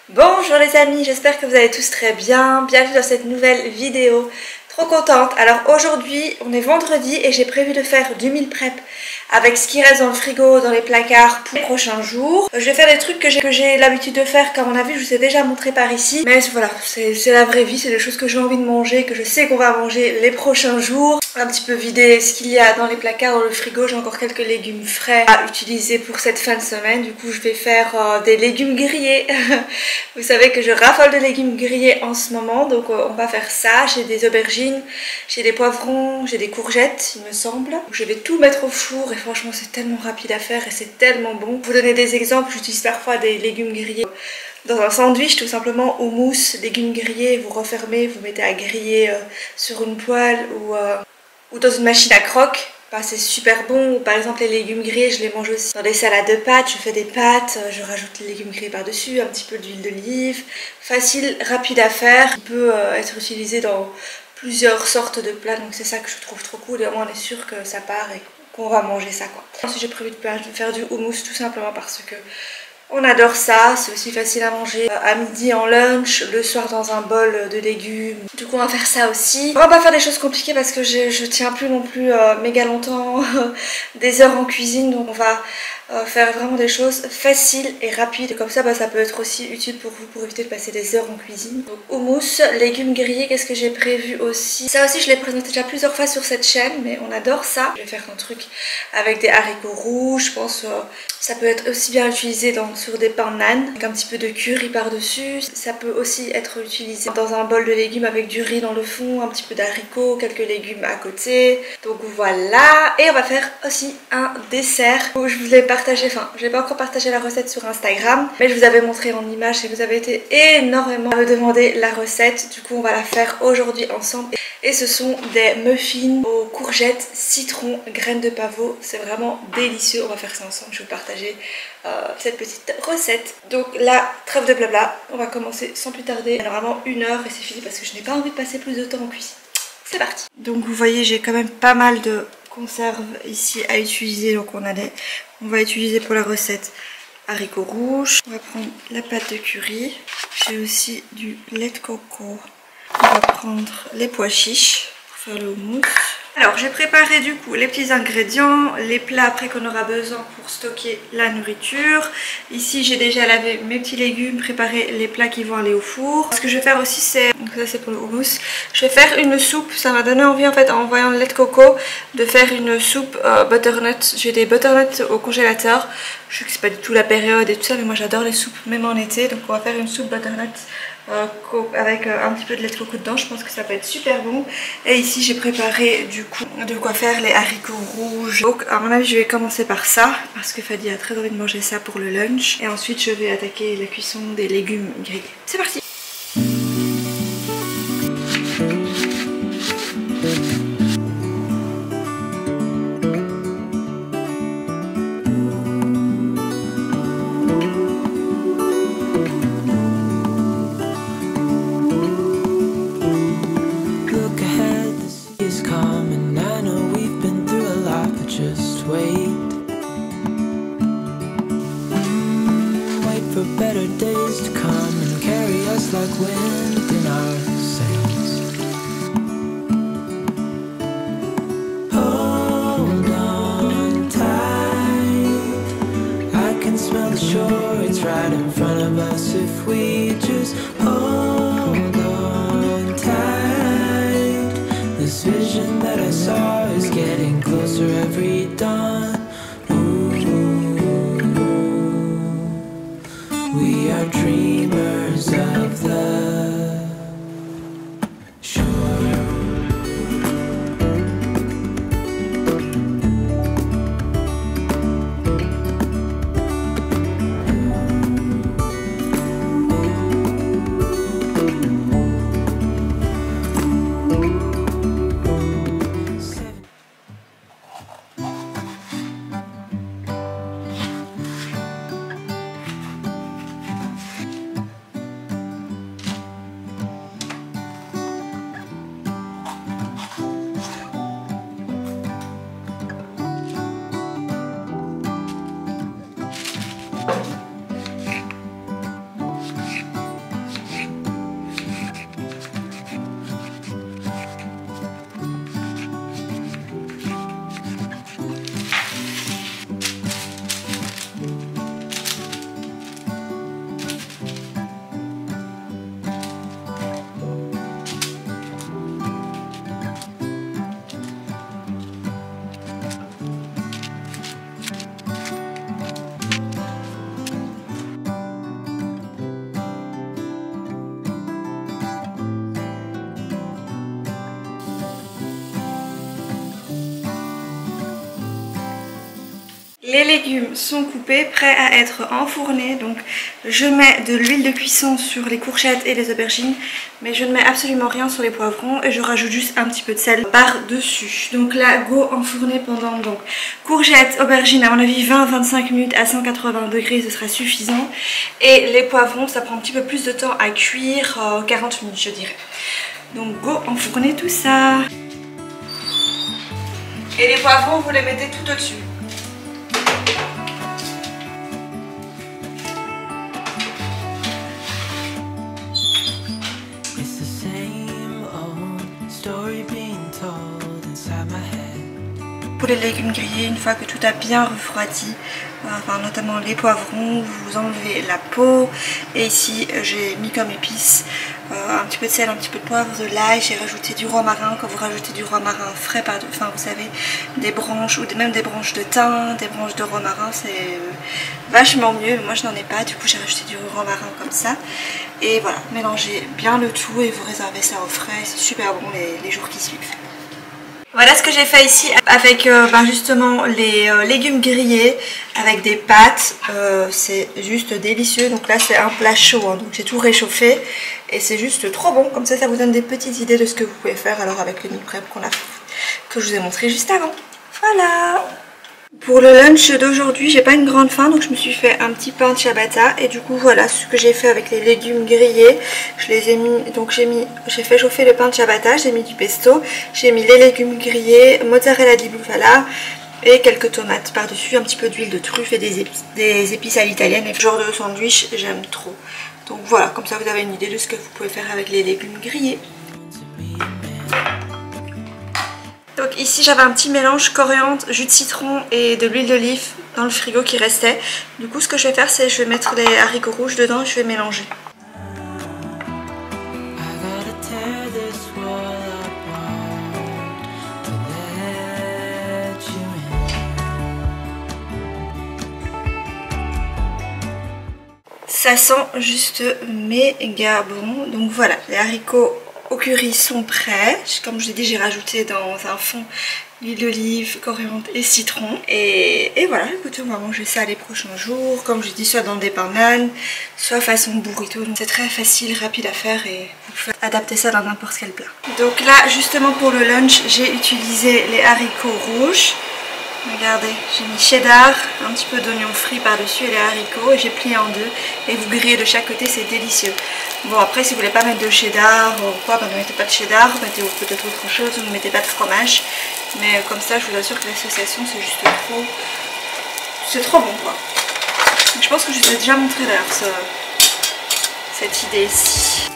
Bonjour les amis, j'espère que vous allez tous très bien. Bienvenue dans cette nouvelle vidéo. Trop contente. Alors aujourd'hui, on est vendredi et j'ai prévu de faire du meal prep avec ce qui reste dans le frigo, dans les placards pour les prochains jours. Je vais faire des trucs que j'ai l'habitude de faire, comme on a vu, je vous ai déjà montré par ici. Mais voilà, c'est la vraie vie, c'est des choses que j'ai envie de manger, que je sais qu'on va manger les prochains jours. Un petit peu vider ce qu'il y a dans les placards, dans le frigo. J'ai encore quelques légumes frais à utiliser pour cette fin de semaine. Du coup, je vais faire des légumes grillés. Vous savez que je raffole de légumes grillés en ce moment, donc on va faire ça. J'ai des aubergines, j'ai des poivrons, j'ai des courgettes, il me semble. Je vais tout mettre au four et franchement, c'est tellement rapide à faire et c'est tellement bon. Pour vous donner des exemples, j'utilise parfois des légumes grillés dans un sandwich, tout simplement, au mousse, légumes grillés, vous refermez, vous mettez à griller sur une poêle ou dans une machine à croque. Bah, c'est super bon. Par exemple, les légumes grillés, je les mange aussi dans des salades de pâtes. Je fais des pâtes, je rajoute les légumes grillés par-dessus, un petit peu d'huile d'olive. Facile, rapide à faire. Il peut être utilisé dans plusieurs sortes de plats, donc c'est ça que je trouve trop cool. Et au moins, on est sûr que ça part et qu'on va manger ça, quoi. Ensuite, j'ai prévu de faire du houmous tout simplement parce que on adore ça, c'est aussi facile à manger à midi en lunch, le soir dans un bol de légumes. Du coup on va faire ça aussi. On va pas faire des choses compliquées parce que je tiens plus non plus méga longtemps des heures en cuisine, donc on va faire vraiment des choses faciles et rapides. Et comme ça, ça peut être aussi utile pour vous pour éviter de passer des heures en cuisine. Donc houmous, légumes grillés, qu'est-ce que j'ai prévu aussi? Ça aussi je l'ai présenté déjà plusieurs fois sur cette chaîne, mais on adore ça. Je vais faire un truc avec des haricots rouges, je pense ça peut être aussi bien utilisé sur des pains nan, avec un petit peu de curry par-dessus. Ça peut aussi être utilisé dans un bol de légumes avec du riz dans le fond, un petit peu d'haricots, quelques légumes à côté. Donc voilà, et on va faire aussi un dessert où je vous ai partagé, je n'ai pas encore partagé la recette sur Instagram, mais je vous avais montré en image et vous avez été énormément à me demander la recette. Du coup on va la faire aujourd'hui ensemble. Et ce sont des muffins aux courgettes, citron, graines de pavot. C'est vraiment délicieux. On va faire ça ensemble. Je vais vous partager cette petite recette. Donc là, trêve de blabla. On va commencer sans plus tarder. Normalement 1 heure et c'est fini parce que je n'ai pas envie de passer plus de temps en cuisine. C'est parti. Donc vous voyez, j'ai quand même pas mal de conserves ici à utiliser. Donc on va utiliser pour la recette haricots rouges. On va prendre la pâte de curry. J'ai aussi du lait de coco. On va prendre les pois chiches pour faire le houmous. Alors j'ai préparé du coup les petits ingrédients, les plats après qu'on aura besoin pour stocker la nourriture. Ici j'ai déjà lavé mes petits légumes, préparé les plats qui vont aller au four. Ce que je vais faire aussi c'est, donc ça c'est pour le houmous, je vais faire une soupe. Ça m'a donné envie en fait en voyant le lait de coco de faire une soupe butternut. J'ai des butternuts au congélateur. Je sais que c'est pas du tout la période et tout ça, mais moi j'adore les soupes même en été. Donc on va faire une soupe butternut avec un petit peu de lait de coco dedans. Je pense que ça peut être super bon. Et ici j'ai préparé du coup de quoi faire les haricots rouges. Donc à mon avis je vais commencer par ça parce que Fadi a très envie de manger ça pour le lunch. Et ensuite je vais attaquer la cuisson des légumes grillés. C'est parti. For better days to come and carry us like wind in our sails. Hold on tight, I can smell the shore, it's right in front of us if we just hold on tight. This vision that I saw is getting closer every dawn. We are dreamers of the shore. Les légumes sont coupés, prêts à être enfournés. Donc je mets de l'huile de cuisson sur les courgettes et les aubergines, mais je ne mets absolument rien sur les poivrons et je rajoute juste un petit peu de sel par-dessus. Donc là, go enfourner pendant donc courgettes, aubergines, à mon avis 20-25 minutes à 180 degrés, ce sera suffisant. Et les poivrons, ça prend un petit peu plus de temps à cuire, 40 minutes je dirais. Donc go enfourner tout ça. Et les poivrons, vous les mettez tout au-dessus. Pour les légumes grillés, une fois que tout a bien refroidi, enfin, notamment les poivrons, vous enlevez la peau. Et ici j'ai mis comme épices un petit peu de sel, un petit peu de poivre, de l'ail. J'ai rajouté du romarin. Quand vous rajoutez du romarin frais, enfin vous savez, des branches ou même des branches de thym, des branches de romarin, c'est vachement mieux. Moi je n'en ai pas, du coup j'ai rajouté du romarin comme ça. Et voilà, mélangez bien le tout et vous réservez ça au frais. C'est super bon les jours qui suivent. Voilà ce que j'ai fait ici avec justement les légumes grillés avec des pâtes. C'est juste délicieux. Donc là c'est un plat chaud, hein, donc j'ai tout réchauffé et c'est juste trop bon. Comme ça vous donne des petites idées de ce que vous pouvez faire alors avec le meal prep que je vous ai montré juste avant. Voilà. Pour le lunch d'aujourd'hui, j'ai pas une grande faim, donc je me suis fait un petit pain de ciabatta. Et du coup voilà ce que j'ai fait avec les légumes grillés. Je les ai mis, donc j'ai fait chauffer le pain de ciabatta, j'ai mis du pesto, j'ai mis les légumes grillés, mozzarella di bufala et quelques tomates par dessus, un petit peu d'huile de truffe et des épices à l'italienne. Et ce genre de sandwich j'aime trop. Donc voilà, comme ça vous avez une idée de ce que vous pouvez faire avec les légumes grillés. Donc ici j'avais un petit mélange coriandre, jus de citron et de l'huile d'olive dans le frigo qui restait. Du coup ce que je vais faire c'est je vais mettre les haricots rouges dedans et je vais mélanger. Ça sent juste méga bon. Donc voilà, les haricots au curry sont prêts. Comme je vous ai dit, j'ai rajouté dans un fond l'huile d'olive, coriandre et citron. Et voilà, écoutez, on va manger ça les prochains jours. Comme je dis, soit dans des bananes, soit façon burrito. Donc c'est très facile, rapide à faire et vous pouvez adapter ça dans n'importe quel plat. Donc là, justement pour le lunch, j'ai utilisé les haricots rouges. Regardez, j'ai mis cheddar, un petit peu d'oignon frit par-dessus et les haricots et j'ai plié en deux et vous grillez de chaque côté, c'est délicieux. Bon après si vous voulez pas mettre de cheddar ou quoi, ne mettez pas de cheddar, mettez peut-être autre chose ou ne mettez pas de fromage. Mais comme ça je vous assure que l'association c'est juste trop... c'est trop bon quoi. Je pense que je vous ai déjà montré d'ailleurs cette idée ici.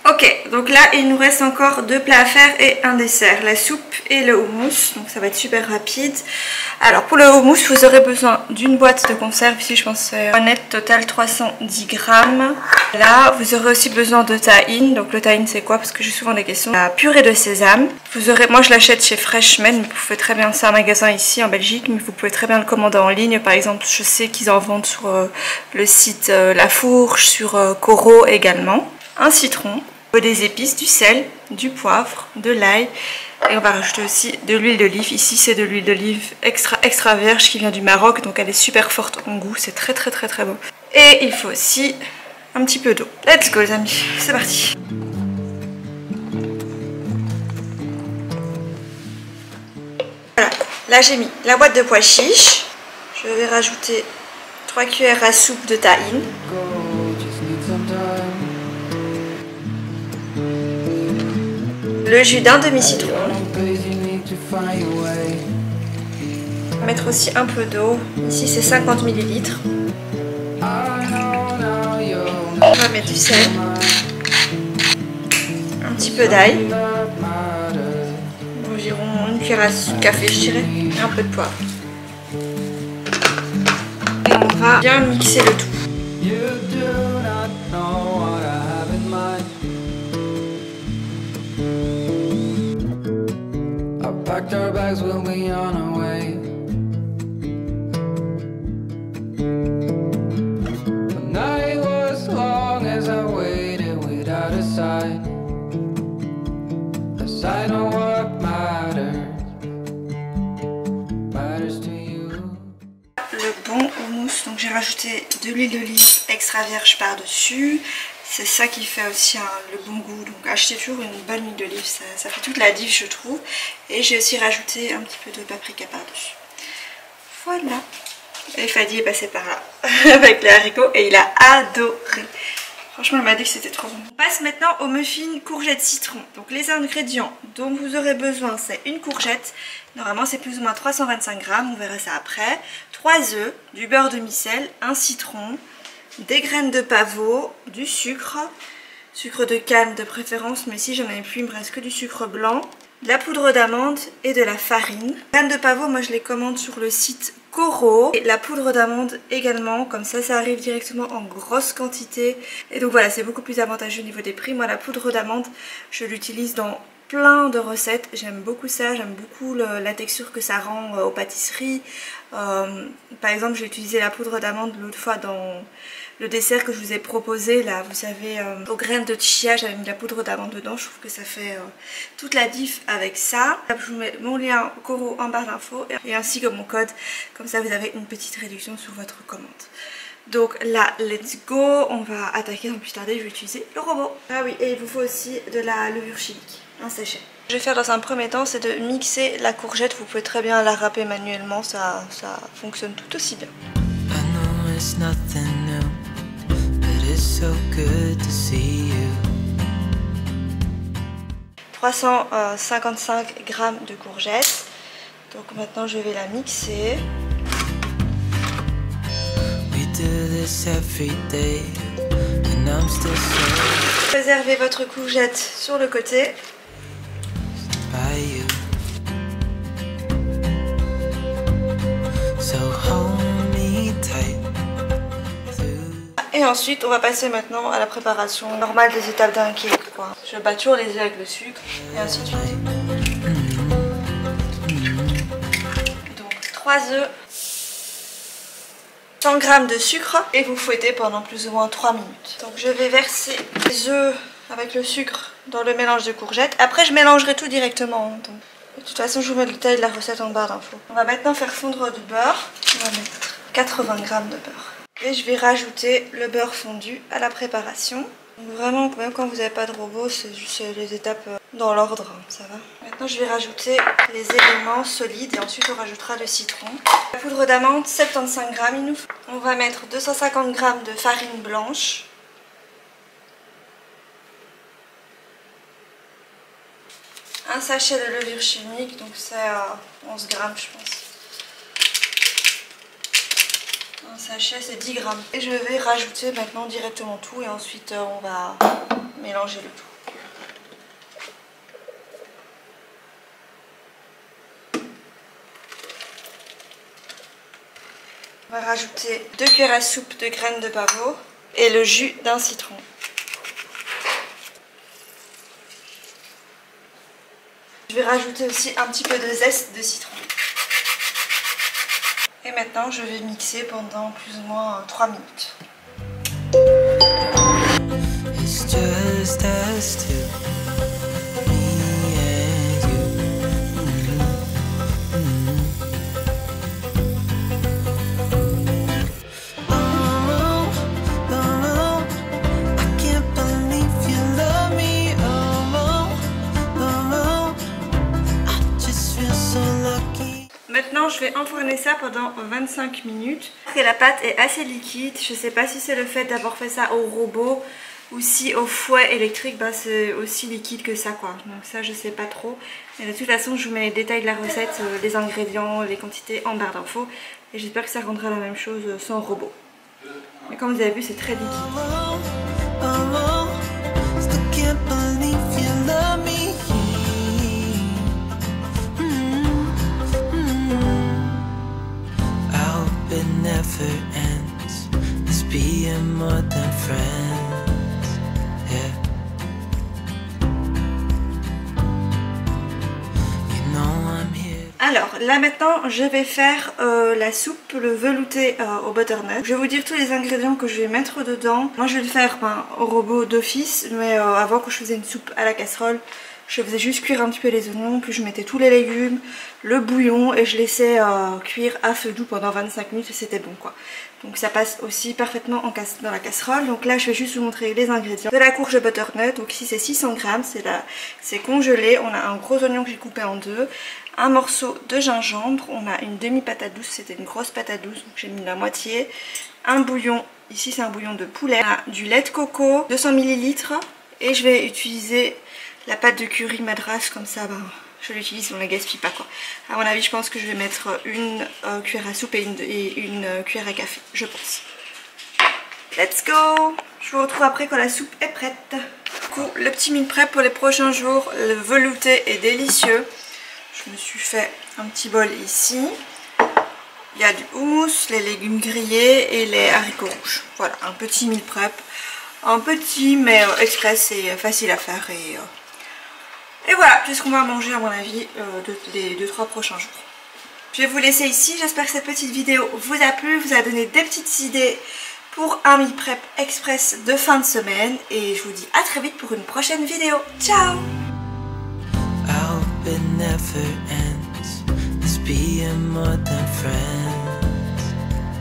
Ok, donc là il nous reste encore deux plats à faire et un dessert, la soupe et le houmous, donc ça va être super rapide. Alors pour le houmous vous aurez besoin d'une boîte de conserve, ici je pense c'est un net total 310 grammes. Là vous aurez aussi besoin de tahine, donc le tahine c'est quoi parce que j'ai souvent des questions. La purée de sésame, vous aurez, moi je l'achète chez Freshman, vous pouvez très bien, c'est un magasin ici en Belgique, mais vous pouvez très bien le commander en ligne. Par exemple je sais qu'ils en vendent sur le site La Fourche, sur Coro également. Un citron, des épices, du sel, du poivre, de l'ail et on va rajouter aussi de l'huile d'olive. Ici c'est de l'huile d'olive extra vierge qui vient du Maroc, donc elle est super forte en goût, c'est très bon. Et il faut aussi un petit peu d'eau. Let's go les amis, c'est parti. Voilà, là j'ai mis la boîte de pois chiches, je vais rajouter 3 cuillères à soupe de tahine. Le jus d'un demi-citron. On va mettre aussi un peu d'eau. Ici c'est 50 ml. On va mettre du sel. Un petit peu d'ail. Environ une cuillère à café je dirais. Et un peu de poivre. on va bien mixer le tout. Packed our bags, we'll be on our way. The night was long as I waited without a sign. A sign of what matters to you. Le bon houmous, donc j'ai rajouté de l'huile d'olive extra vierge par-dessus. C'est ça qui fait aussi le bon goût, donc achetez toujours une bonne huile d'olive, ça fait toute la diff je trouve. Et j'ai aussi rajouté un petit peu de paprika par-dessus. Voilà. Et Fadi est passé par là avec les haricots et il a adoré. Franchement il m'a dit que c'était trop bon. On passe maintenant aux muffins courgettes citron. Donc les ingrédients dont vous aurez besoin c'est une courgette. Normalement c'est plus ou moins 325 grammes, on verra ça après. 3 œufs, du beurre demi-sel, un citron, des graines de pavot, du sucre de canne de préférence, mais si j'en avais plus il me reste que du sucre blanc, de la poudre d'amande et de la farine. Graines de pavot, moi je les commande sur le site Coro, et la poudre d'amande également, comme ça arrive directement en grosse quantité et donc voilà, c'est beaucoup plus avantageux au niveau des prix. Moi la poudre d'amande je l'utilise dans plein de recettes, j'aime beaucoup ça, j'aime beaucoup la texture que ça rend aux pâtisseries. Par exemple j'ai utilisé la poudre d'amande l'autre fois dans le dessert que je vous ai proposé là, vous savez, aux graines de chia, j'avais mis la poudre d'amande dedans, je trouve que ça fait toute la diff avec ça. Je vous mets mon lien Coro en barre d'infos et ainsi que mon code, comme ça vous avez une petite réduction sur votre commande. Donc là, let's go, on va attaquer sans plus tarder, je vais utiliser le robot. Ah oui, et il vous faut aussi de la levure chimique, un sachet. Ce que je vais faire dans un premier temps, c'est de mixer la courgette, vous pouvez très bien la râper manuellement, ça fonctionne tout aussi bien. 355 grammes de courgettes. Donc maintenant je vais la mixer. Réservez votre courgette sur le côté. Et ensuite on va passer maintenant à la préparation normale des étapes d'un cake quoi. Je bats toujours les œufs avec le sucre et ainsi de suite. Donc 3 œufs, 100 g de sucre et vous fouettez pendant plus ou moins 3 minutes. Donc je vais verser les œufs avec le sucre dans le mélange de courgettes. Après je mélangerai tout directement. Donc, de toute façon je vous mets le détail de la recette en barre d'infos. On va maintenant faire fondre du beurre. On va mettre 80 g de beurre. Et je vais rajouter le beurre fondu à la préparation. Donc vraiment, même quand vous n'avez pas de robot, c'est juste les étapes dans l'ordre, ça va. Maintenant je vais rajouter les éléments solides et ensuite on rajoutera le citron. La poudre d'amande, 75 g il nous faut. On va mettre 250 g de farine blanche. Un sachet de levure chimique, donc c'est 11 g je pense. Un sachet c'est 10 grammes. Et je vais rajouter maintenant directement tout et ensuite on va mélanger le tout. On va rajouter 2 cuillères à soupe de graines de pavot et le jus d'un citron. Je vais rajouter aussi un petit peu de zeste de citron. Et maintenant je vais mixer pendant plus ou moins 3 minutes. Maintenant je vais enfourner ça pendant 25 minutes. Et la pâte est assez liquide, je ne sais pas si c'est le fait d'avoir fait ça au robot ou si au fouet électrique c'est aussi liquide que ça quoi. Donc ça je sais pas trop. Mais de toute façon je vous mets les détails de la recette, les ingrédients, les quantités en barre d'infos. Et j'espère que ça rendra la même chose sans robot. Mais comme vous avez vu c'est très liquide. Never end. Alors là maintenant je vais faire la soupe, le velouté au butternut. Je vais vous dire tous les ingrédients que je vais mettre dedans. Moi je vais le faire au robot d'office, mais avant quand je faisais une soupe à la casserole, je faisais juste cuire un petit peu les oignons, puis je mettais tous les légumes, le bouillon et je laissais cuire à feu doux pendant 25 minutes et c'était bon quoi. Donc ça passe aussi parfaitement dans la casserole. Donc là je vais juste vous montrer les ingrédients. De la courge butternut, donc ici c'est 600 grammes, c'est congelé. On a un gros oignon que j'ai coupé en deux, un morceau de gingembre, on a une demi-patate douce, c'était une grosse patate douce donc j'ai mis la moitié, un bouillon, ici c'est un bouillon de poulet, on a du lait de coco, 200 ml et je vais utiliser la pâte de curry madras comme ça, je l'utilise, on la gaspille pas quoi. À mon avis je pense que je vais mettre une cuillère à soupe et une cuillère à café, je pense. Let's go! Je vous retrouve après quand la soupe est prête. Du coup, le petit meal prep pour les prochains jours, le velouté est délicieux. Je me suis fait un petit bol ici. Il y a du houmous, les légumes grillés et les haricots rouges. Voilà, un petit meal prep. Un petit mais express et facile à faire. Et voilà, c'est ce qu'on va manger à mon avis les 2-3 prochains jours. Je vais vous laisser ici. J'espère que cette petite vidéo vous a plu, vous a donné des petites idées pour un meal prep express de fin de semaine. Et je vous dis à très vite pour une prochaine vidéo. Ciao! It never ends. This being more than friends,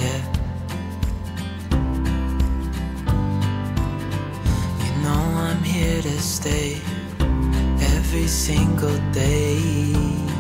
yeah. You know I'm here to stay every single day.